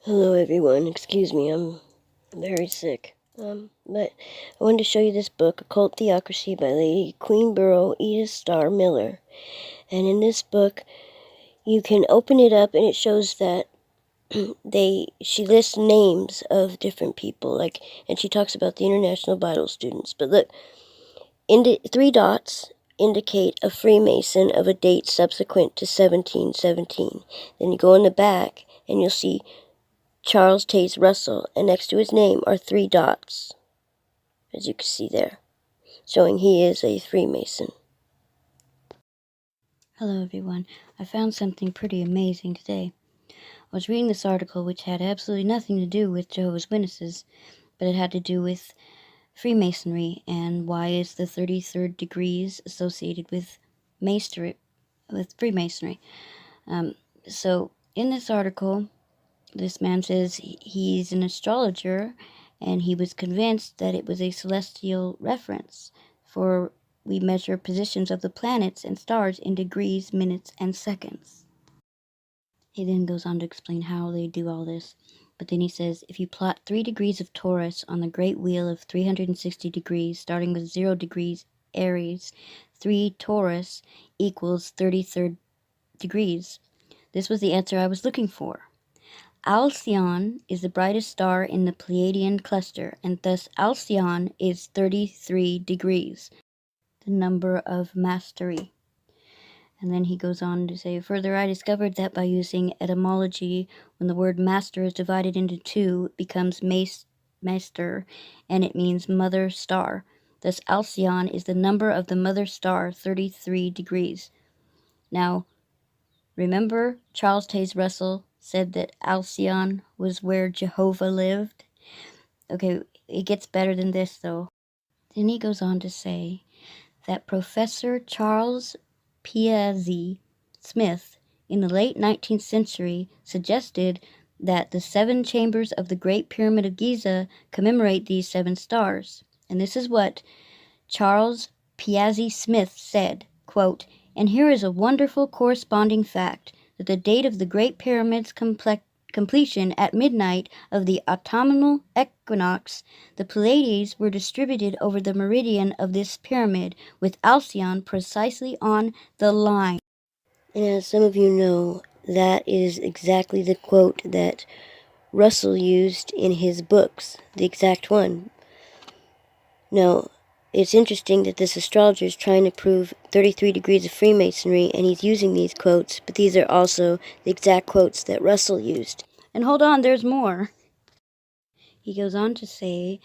Hello everyone, excuse me, I'm very sick. But I wanted to show you this book, Occult Theocracy by Lady Queenborough Edith Starr Miller. And in this book, you can open it up and it shows that she lists names of different people, and she talks about the International Bible students. But look, 3 dots indicate a Freemason of a date subsequent to 1717. Then you go in the back and you'll see Charles Taze Russell, and next to his name are 3 dots, as you can see there, showing he is a Freemason. Hello everyone, I found something pretty amazing today. I was reading this article which had absolutely nothing to do with Jehovah's Witnesses, but it had to do with Freemasonry and why is the 33rd degrees associated with Freemasonry. So in this article, this man says he's an astrologer and he was convinced that it was a celestial reference, for we measure positions of the planets and stars in degrees, minutes, and seconds. He then goes on to explain how they do all this. But then he says, if you plot 3 degrees of Taurus on the great wheel of 360 degrees, starting with 0 degrees Aries, 3 Taurus equals 33rd degrees. This was the answer I was looking for. Alcyon is the brightest star in the Pleiadian cluster, and thus Alcyon is 33 degrees, the number of mastery. And then he goes on to say, further, I discovered that by using etymology, when the word master is divided into 2, it becomes master, and it means mother star. Thus, Alcyon is the number of the mother star, 33 degrees. Now, remember Charles Taze Russell said that Alcyon was where Jehovah lived? Okay, it gets better than this, though. Then he goes on to say that Professor Charles Piazzi Smith in the late 19th century suggested that the 7 chambers of the Great Pyramid of Giza commemorate these 7 stars. And this is what Charles Piazzi Smith said, quote, and here is a wonderful corresponding fact, that the date of the Great Pyramid's completion at midnight of the autumnal equinox, the Pleiades were distributed over the meridian of this pyramid, with Alcyon precisely on the line. And as some of you know, that is exactly the quote that Russell used in his books, the exact one. Now, it's interesting that this astrologer is trying to prove 33 degrees of Freemasonry, and he's using these quotes, but these are also the exact quotes that Russell used. And hold on, there's more. He goes on to say,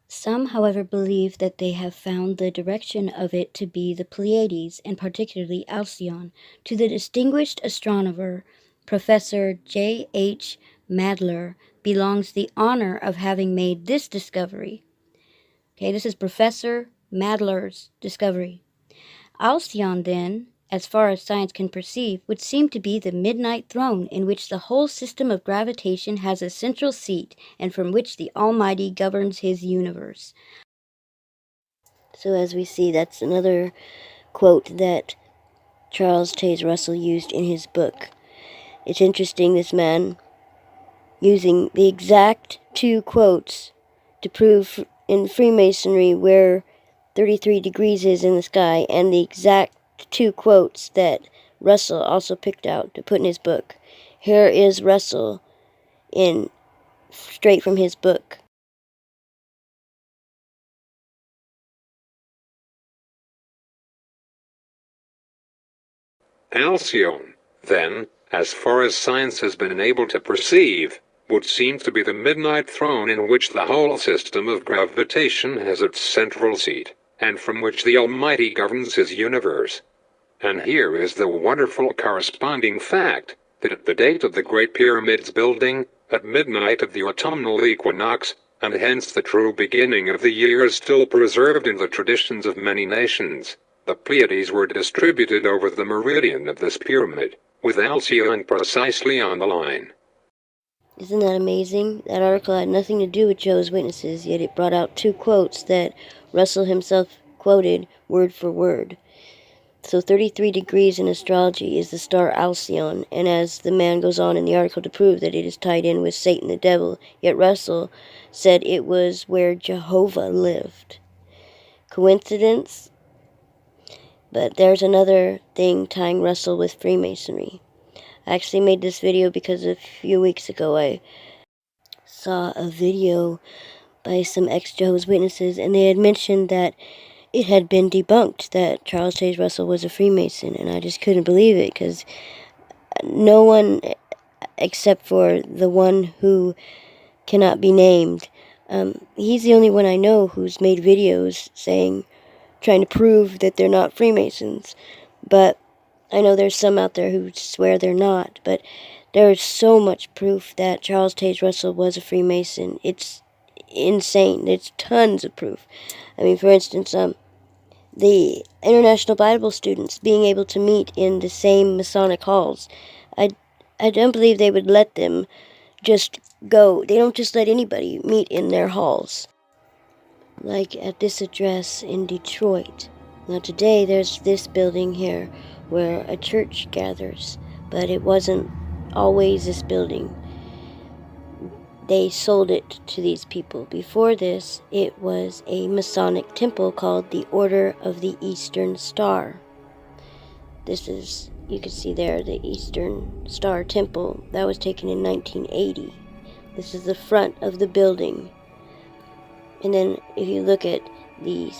some, however, believe that they have found the direction of it to be the Pleiades, and particularly Alcyon. To the distinguished astronomer, Professor J.H. Madler, belongs the honor of having made this discovery. Okay, this is Professor Madler's discovery. Alcyon, then, as far as science can perceive, would seem to be the midnight throne in which the whole system of gravitation has a central seat, and from which the Almighty governs his universe. So as we see, that's another quote that Charles Taze Russell used in his book. It's interesting, this man using the exact 2 quotes to prove in Freemasonry where 33 degrees is in the sky, and the exact 2 quotes that Russell also picked out to put in his book. Here is Russell straight from his book. Alcyon, then, as far as science has been able to perceive, would seem to be the midnight throne in which the whole system of gravitation has its central seat, and from which the Almighty governs his universe. And here is the wonderful corresponding fact, that at the date of the Great Pyramid's building, at midnight of the autumnal equinox, and hence the true beginning of the year is still preserved in the traditions of many nations, the Pleiades were distributed over the meridian of this pyramid, with Alcyone precisely on the line. Isn't that amazing? That article had nothing to do with Jehovah's Witnesses, yet it brought out two quotes that Russell himself quoted word for word. So 33 degrees in astrology is the star Alcyone, and as the man goes on in the article to prove that it is tied in with Satan the devil, yet Russell said it was where Jehovah lived. Coincidence? But there's another thing tying Russell with Freemasonry. I actually made this video because a few weeks ago I saw a video by some ex-Jehovah's Witnesses, and they had mentioned that it had been debunked that Charles Taze Russell was a Freemason, and I just couldn't believe it, because no one, except for the one who cannot be named, he's the only one I know who's made videos trying to prove that they're not Freemasons. But I know there's some out there who swear they're not, but there is so much proof that Charles Taze Russell was a Freemason. It's insane. There's tons of proof. I mean, for instance, the International Bible students being able to meet in the same Masonic halls. I don't believe they would let them just go. They don't just let anybody meet in their halls. Like at this address in Detroit. Now today there's this building here where a church gathers, but it wasn't always this building. They sold it to these people. Before this, it was a Masonic temple called the Order of the Eastern Star. This is, you can see there, the Eastern Star Temple. That was taken in 1980. This is the front of the building. And then if you look at the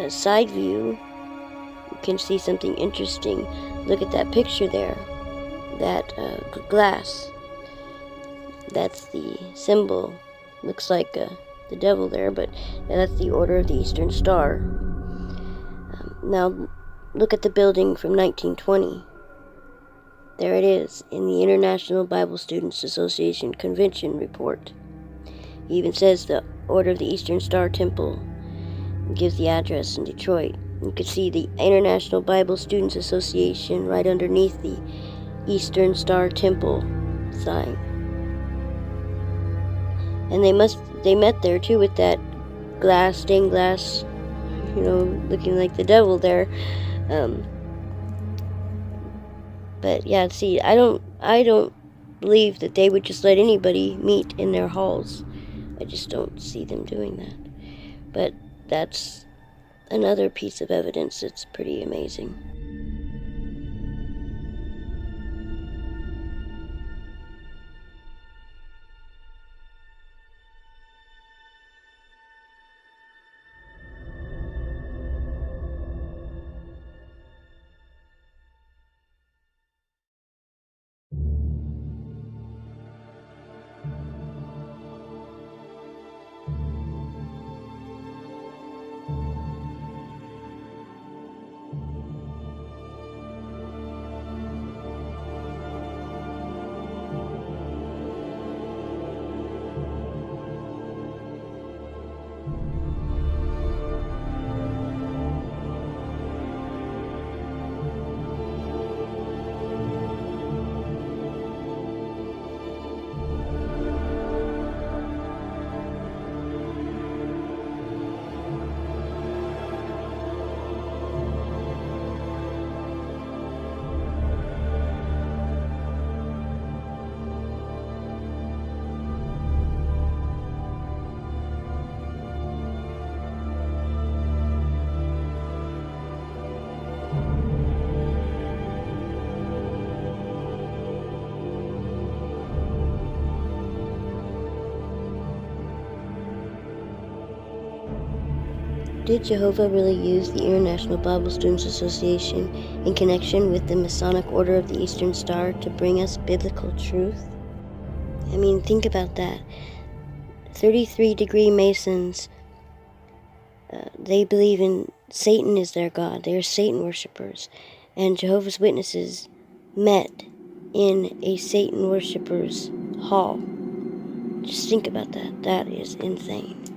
side view, you can see something interesting. Look at that picture there, that glass. That's the symbol. Looks like the devil there, but that's the Order of the Eastern Star. Now, look at the building from 1920. There it is, in the International Bible Students Association Convention Report. It even says the Order of the Eastern Star Temple. It gives the address in Detroit. You can see the International Bible Students Association right underneath the Eastern Star Temple sign. And they met there too with that stained glass, looking like the devil there. But yeah, see, I don't believe that they would just let anybody meet in their halls. I just don't see them doing that. But that's another piece of evidence that's pretty amazing. Did Jehovah really use the International Bible Students Association in connection with the Masonic Order of the Eastern Star to bring us biblical truth? I mean, think about that. 33-degree Masons, they believe in Satan is their God. They are Satan worshippers. And Jehovah's Witnesses met in a Satan worshipper's hall. Just think about that. That is insane.